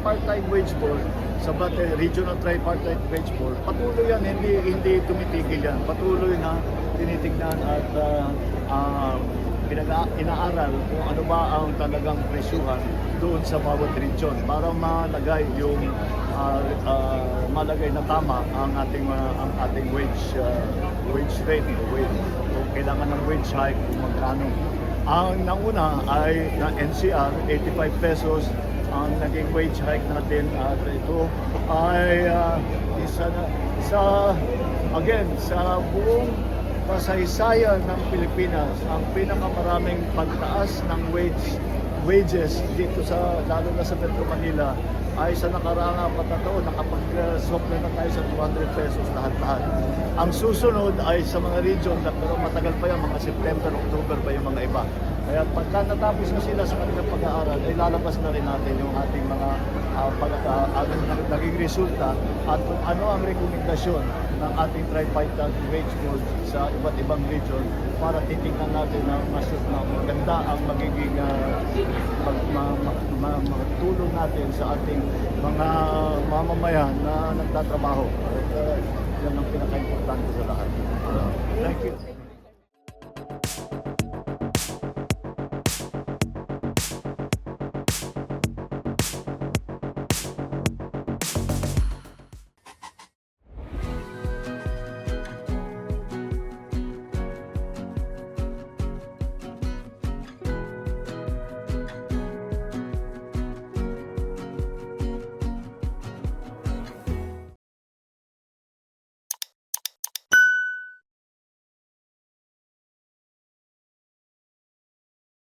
Tripartite Wage Board, sa Regional Tripartite Wage Board, patuloy yan, hindi tumitigil yan. Patuloy na tinitignan at inaaral kung ano ba ang talagang presyuhan doon sa bawat region para malagay yung malagay na tama ang ating wage rate o wage. Kung kailangan ng wage hike kung magkano. Ang nanguna ay na NCR 85 pesos ang naging wage hike natin at ito ay again sa buong kasaysayan ng Pilipinas ang pinakamaraming pagtaas ng wages dito sa lalo na sa Metro Manila ay sa nakaraang 4 na taon nakapag-sople na tayo sa 200 pesos lahat-lahat. Ang susunod ay sa mga region na pero matagal pa yan, mga September, October pa yung mga iba. Kaya pagka natapos na sila sa kanilang pag-aaral, ay lalabas na rin natin yung ating mga naging resulta at kung ano ang rekomendasyon ng ating tripartite wage board sa iba't ibang region para titingnan natin na maganda ang magiging tulong natin sa ating mga mamamayan na nagtatrabaho. At yan ang pinaka-importante sa lahat. Thank you.